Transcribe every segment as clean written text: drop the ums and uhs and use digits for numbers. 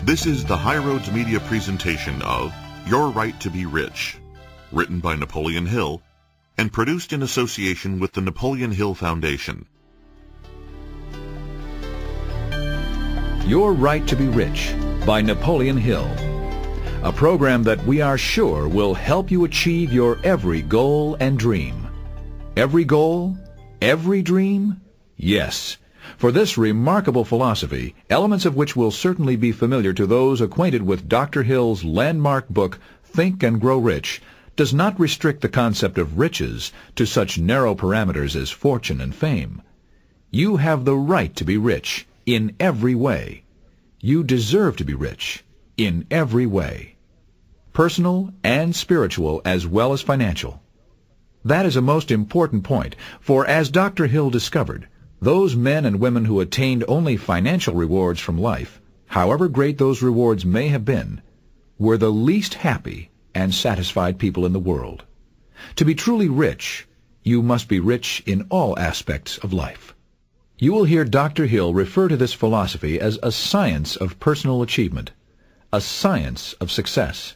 This is the High Roads Media presentation of Your Right to be Rich, written by Napoleon Hill and produced in association with the Napoleon Hill Foundation. Your Right to be Rich by Napoleon Hill, a program that we are sure will help you achieve your every goal and dream. Every goal? Every dream? Yes. For this remarkable philosophy, elements of which will certainly be familiar to those acquainted with Dr. Hill's landmark book, Think and Grow Rich, does not restrict the concept of riches to such narrow parameters as fortune and fame. You have the right to be rich in every way. You deserve to be rich in every way, personal and spiritual as well as financial. That is a most important point, for as Dr. Hill discovered, those men and women who attained only financial rewards from life, however great those rewards may have been, were the least happy and satisfied people in the world. To be truly rich, you must be rich in all aspects of life. You will hear Dr. Hill refer to this philosophy as a science of personal achievement, a science of success.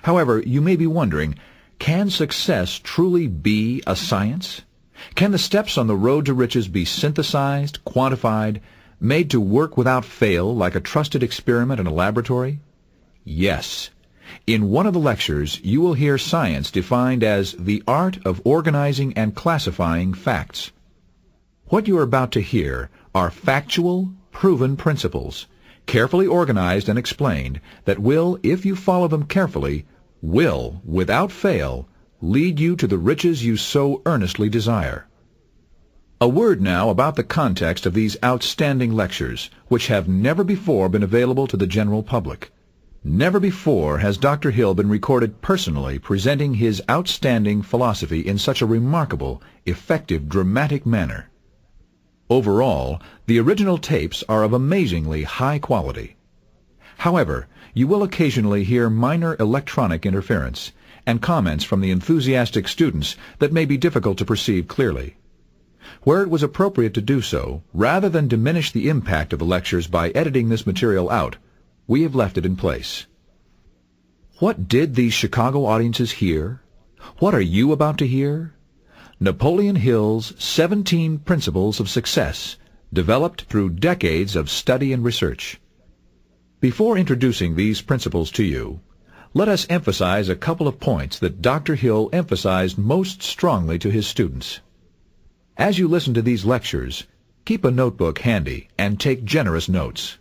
However, you may be wondering, can success truly be a science? Can the steps on the road to riches be synthesized, quantified, made to work without fail like a trusted experiment in a laboratory? Yes. In one of the lectures, you will hear science defined as the art of organizing and classifying facts. What you are about to hear are factual, proven principles, carefully organized and explained, that will, if you follow them carefully, will, without fail, lead you to the riches you so earnestly desire. A word now about the context of these outstanding lectures, which have never before been available to the general public. Never before has Dr. Hill been recorded personally presenting his outstanding philosophy in such a remarkable, effective, dramatic manner. Overall, the original tapes are of amazingly high quality. However, you will occasionally hear minor electronic interference and comments from the enthusiastic students that may be difficult to perceive clearly. Where it was appropriate to do so, rather than diminish the impact of the lectures by editing this material out, we have left it in place. What did these Chicago audiences hear? What are you about to hear? Napoleon Hill's 17 Principles of Success, developed through decades of study and research. Before introducing these principles to you, let us emphasize a couple of points that Dr. Hill emphasized most strongly to his students. As you listen to these lectures, keep a notebook handy and take generous notes.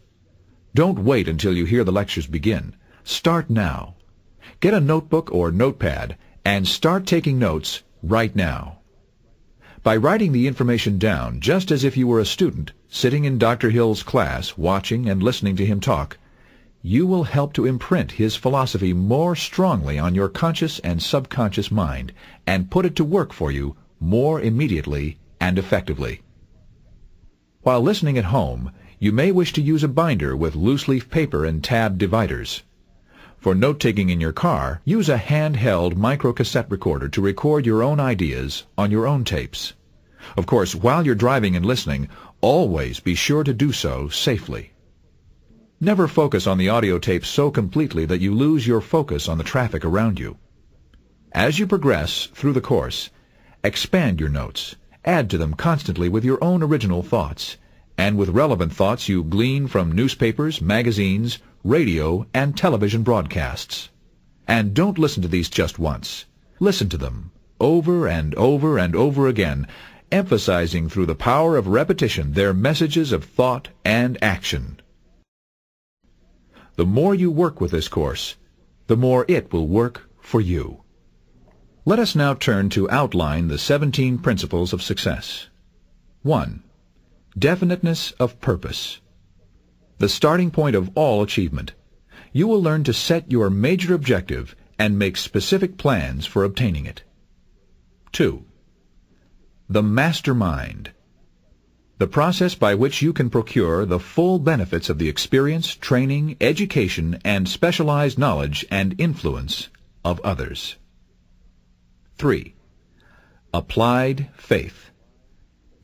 Don't wait until you hear the lectures begin. Start now. Get a notebook or notepad and start taking notes right now. By writing the information down just as if you were a student sitting in Dr. Hill's class watching and listening to him talk, you will help to imprint his philosophy more strongly on your conscious and subconscious mind and put it to work for you more immediately and effectively. While listening at home, you may wish to use a binder with loose-leaf paper and tab dividers. For note-taking in your car, use a handheld microcassette recorder to record your own ideas on your own tapes. Of course, while you're driving and listening, always be sure to do so safely. Never focus on the audio tape so completely that you lose your focus on the traffic around you. As you progress through the course, expand your notes, add to them constantly with your own original thoughts, and with relevant thoughts you glean from newspapers, magazines, radio, and television broadcasts. And don't listen to these just once. Listen to them over and over and over again, emphasizing through the power of repetition their messages of thought and action. The more you work with this course, the more it will work for you. Let us now turn to outline the 17 principles of success. 1. Definiteness of purpose. The starting point of all achievement. You will learn to set your major objective and make specific plans for obtaining it. 2. The mastermind. The process by which you can procure the full benefits of the experience, training, education, and specialized knowledge and influence of others. 3. Applied faith.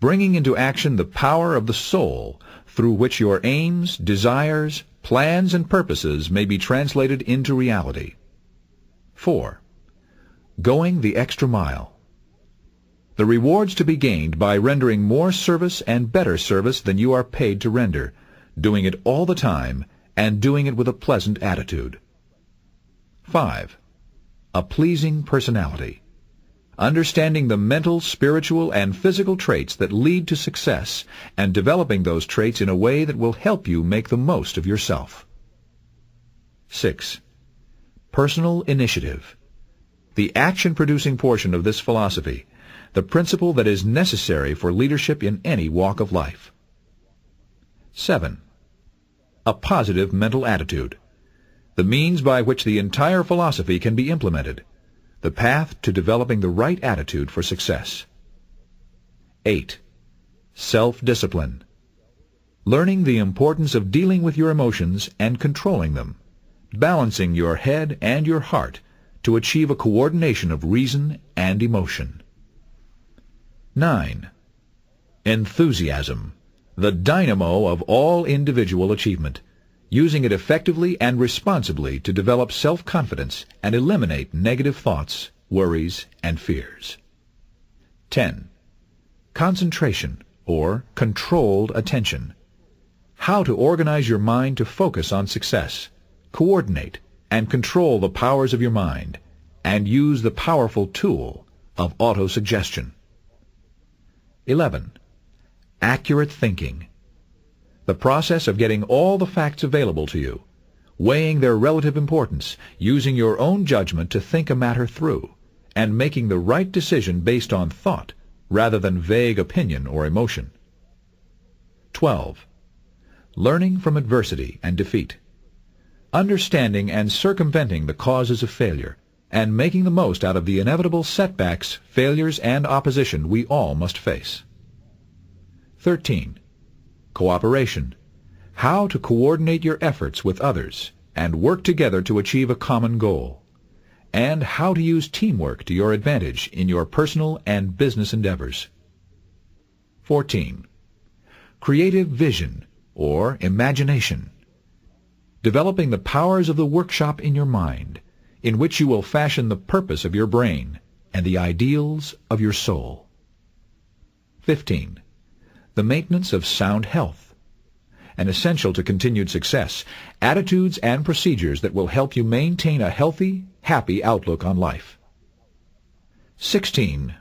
Bringing into action the power of the soul through which your aims, desires, plans and purposes may be translated into reality. 4. Going the extra mile. The rewards to be gained by rendering more service and better service than you are paid to render, doing it all the time, and doing it with a pleasant attitude. 5. A pleasing personality. Understanding the mental, spiritual, and physical traits that lead to success, and developing those traits in a way that will help you make the most of yourself. 6. Personal initiative. The action-producing portion of this philosophy, the principle that is necessary for leadership in any walk of life. 7. A positive mental attitude. The means by which the entire philosophy can be implemented. The path to developing the right attitude for success. 8. Self-discipline. Learning the importance of dealing with your emotions and controlling them, balancing your head and your heart to achieve a coordination of reason and emotion. 9. Enthusiasm. The dynamo of all individual achievement, using it effectively and responsibly to develop self-confidence and eliminate negative thoughts, worries, and fears. 10. Concentration, or controlled attention. How to organize your mind to focus on success, coordinate, and control the powers of your mind, and use the powerful tool of autosuggestion. 11. Accurate thinking. The process of getting all the facts available to you, weighing their relative importance, using your own judgment to think a matter through, and making the right decision based on thought rather than vague opinion or emotion. 12. Learning from adversity and defeat. Understanding and circumventing the causes of failure, and making the most out of the inevitable setbacks, failures, and opposition we all must face. 13. Cooperation. How to coordinate your efforts with others and work together to achieve a common goal, and how to use teamwork to your advantage in your personal and business endeavors. 14. Creative vision, or imagination. Developing the powers of the workshop in your mind, in which you will fashion the purpose of your brain and the ideals of your soul. 15. The maintenance of sound health. An essential to continued success, attitudes and procedures that will help you maintain a healthy, happy outlook on life. 16.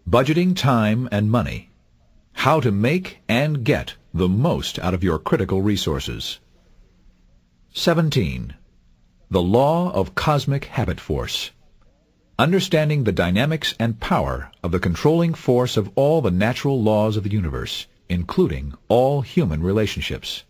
Budgeting time and money. How to make and get the most out of your critical resources. 17. The law of cosmic habit force. Understanding the dynamics and power of the controlling force of all the natural laws of the universe, including all human relationships.